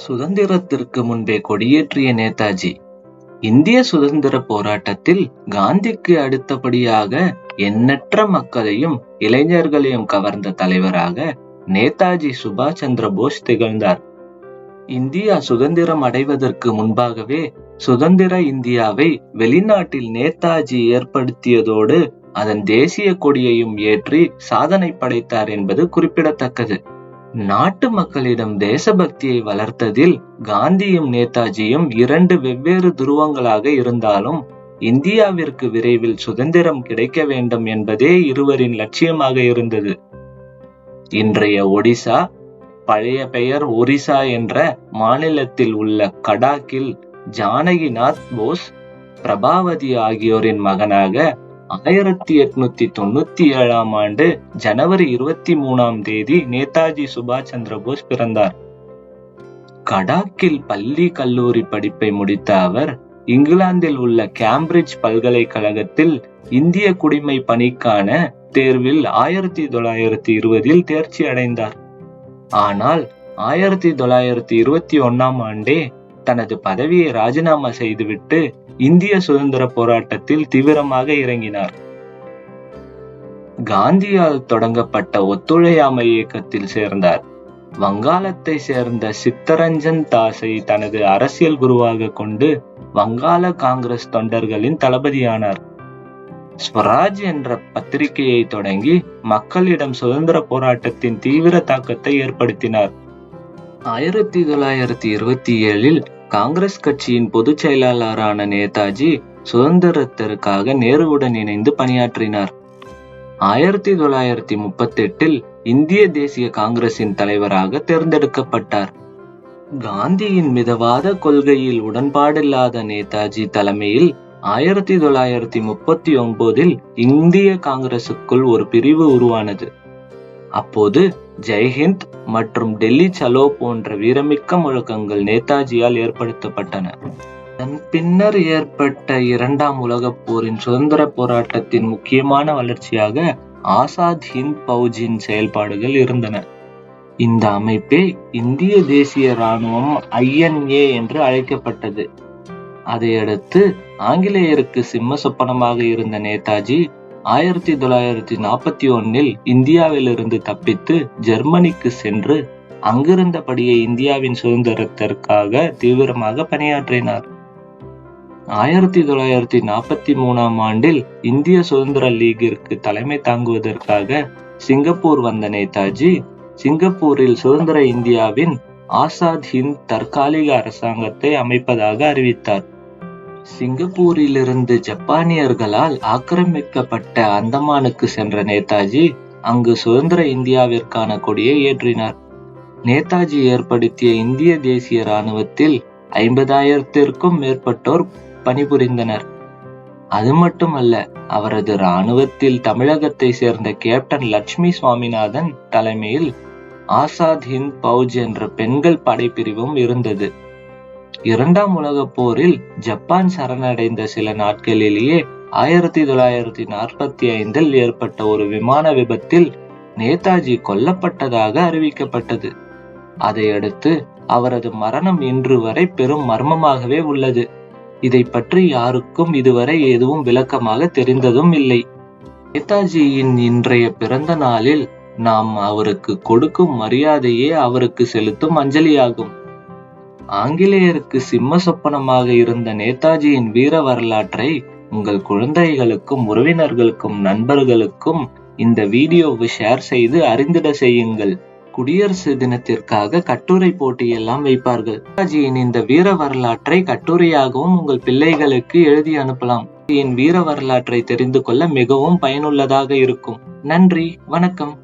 சுதந்திரத்திற்கு முன்பே கொடியேற்றிய நேதாஜி. இந்திய சுதந்திர போராட்டத்தில் காந்திக்கு அடுத்தபடியாக எண்ணற்ற மக்களையும் இளைஞர்களையும் கவர்ந்த தலைவராக நேதாஜி சுபாஷ் சந்திர போஸ் திகழ்ந்தார். இந்தியா சுதந்திரம் அடைவதற்கு முன்பாகவே சுதந்திர இந்தியாவை வெளிநாட்டில் நேதாஜி ஏற்படுத்தியதோடு அதன் தேசிய கொடியையும் ஏற்றி சாதனை படைத்தார் என்பது குறிப்பிடத்தக்கது. நாட்டு மக்களிடம் தேசபக்தியை வளர்த்ததில் காந்தியும் நேதாஜியும் இரண்டு வெவ்வேறு துருவங்களாக இருந்தாலும் இந்தியாவிற்கு விரைவில் சுதந்திரம் கிடைக்க வேண்டும் என்பதே இருவரின் லட்சியமாக இருந்தது. இன்றைய ஒடிசா, பழைய பெயர் ஒரிசா என்ற மாநிலத்தில் உள்ள கடாக்கில் ஜானகிநாத் போஸ், பிரபாவதி ஆகியோரின் மகனாக 1897ஆம் ஆண்டு ஜனவரி 23 நேதாஜி சுபாஷ் சந்திர போஸ் பிறந்தார். கடாக்கில் பள்ளி கல்லூரி படிப்பை முடித்த அவர் இங்கிலாந்தில் உள்ள கேம்பிரிட்ஜ் பல்கலைக்கழகத்தில் இந்திய குடிமை பணிக்கான தேர்வில் 1920 தேர்ச்சி அடைந்தார். ஆனால் 1921ஆம் ஆண்டே தனது பதவியை ராஜினாமா செய்துவிட்டு இந்திய சுதந்திர போராட்டத்தில் தீவிரமாக இறங்கினார். காந்தியால் தொடங்கப்பட்ட ஒத்துழையாமை இயக்கத்தில் சேர்ந்தார். வங்காளத்தை சேர்ந்த சித்தரஞ்சன் தாஸை தனது அரசியல் குருவாக கொண்டு வங்காள காங்கிரஸ் தொண்டர்களின் தளபதியானார். ஸ்வராஜ் என்ற பத்திரிகையை தொடங்கி மக்களிடம் சுதந்திர போராட்டத்தின் தீவிர தாக்கத்தை ஏற்படுத்தினார். 1927இல் காங்கிரஸ் கட்சியின் பொதுச் செயலாளரான நேதாஜி சுதந்திரத்திற்காக நேருவுடன் இணைந்து பணியாற்றினார். 1938இல் இந்திய தேசிய காங்கிரசின் தலைவராக தேர்ந்தெடுக்கப்பட்டார். காந்தியின் மிதவாத கொள்கையில் உடன்பாடில்லாத நேதாஜி தலைமையில் 1939இல் இந்திய காங்கிரசுக்குள் ஒரு பிரிவு உருவானது. அப்போது ஜெய்ஹிந்த் மற்றும் டெல்லி சலோ போன்ற வீரமிக்க முழக்கங்கள் நேதாஜியால் ஏற்படுத்தப்பட்டன. அதன் பின்னர் ஏற்பட்ட இரண்டாம் உலகப் போரின் சுதந்திர போராட்டத்தின் முக்கியமான வளர்ச்சியாக ஆசாத் ஹிந்த் பௌஜின் செயல்பாடுகள் இருந்தன. இந்த அமைப்பே இந்திய தேசிய இராணுவம் INA என்று அழைக்கப்பட்டது. அதையடுத்து ஆங்கிலேயருக்கு சிம்ம சொப்பனமாக இருந்த நேதாஜி 1941இல் இந்தியாவிலிருந்து தப்பித்து ஜெர்மனிக்கு சென்று அங்கிருந்தபடியே இந்தியாவின் சுதந்திரத்திற்காக தீவிரமாக பணியாற்றினார். 1943ஆம் ஆண்டில் இந்திய சுதந்திர லீகிற்கு தலைமை தாங்குவதற்காக சிங்கப்பூர் வந்த நேதாஜி சிங்கப்பூரில் சுதந்திர இந்தியாவின் ஆசாத் ஹிந்த் தற்காலிக அரசாங்கத்தை அமைப்பதாக அறிவித்தார். சிங்கப்பூரிலிருந்து ஜப்பானியர்களால் ஆக்கிரமிக்கப்பட்ட அந்தமானுக்கு சென்ற நேதாஜி அங்கு சுதந்திர இந்தியாவிற்கான கொடியை ஏற்றினார். நேதாஜி ஏற்படுத்திய இந்திய தேசிய இராணுவத்தில் 50,000த்திற்கும் மேற்பட்டோர் பணிபுரிந்தனர். அது மட்டுமல்ல, அவரது இராணுவத்தில் தமிழகத்தை சேர்ந்த கேப்டன் லட்சுமி சுவாமிநாதன் தலைமையில் ஆசாத் ஹிந்த் பௌஜ் என்ற பெண்கள் படைப்பிரிவும் இருந்தது. இரண்டாம் உலகப் போரில் ஜப்பான் சரணடைந்த சில நாட்களிலேயே 1945இல் ஏற்பட்ட ஒரு விமான விபத்தில் நேதாஜி கொல்லப்பட்டதாக அறிவிக்கப்பட்டது. அதையடுத்து அவரது மரணம் இன்று வரை பெரும் மர்மமாகவே உள்ளது. இதை பற்றி யாருக்கும் இதுவரை எதுவும் விளக்கமாக தெரிந்ததும் இல்லை. நேதாஜியின் இன்றைய பிறந்த நாளில் நாம் அவருக்கு கொடுக்கும் மரியாதையே அவருக்கு செலுத்தும் அஞ்சலியாகும். ஆங்கிலேயருக்கு சிம்ம சொப்பனமாக இருந்த நேதாஜியின் வீர வரலாற்றை உங்கள் குழந்தைகளுக்கும் உறவினர்களுக்கும் நண்பர்களுக்கும் இந்த வீடியோவை ஷேர் செய்து அறிந்திட செய்யுங்கள். குடியரசு தினத்திற்காக கட்டுரை போட்டியெல்லாம் வைப்பார்கள். நேதாஜியின் இந்த வீர வரலாற்றை கட்டுரையாகவும் உங்கள் பிள்ளைகளுக்கு எழுதி அனுப்பலாம். என் வீர வரலாற்றை தெரிந்து கொள்ள மிகவும் பயனுள்ளதாக இருக்கும். நன்றி, வணக்கம்.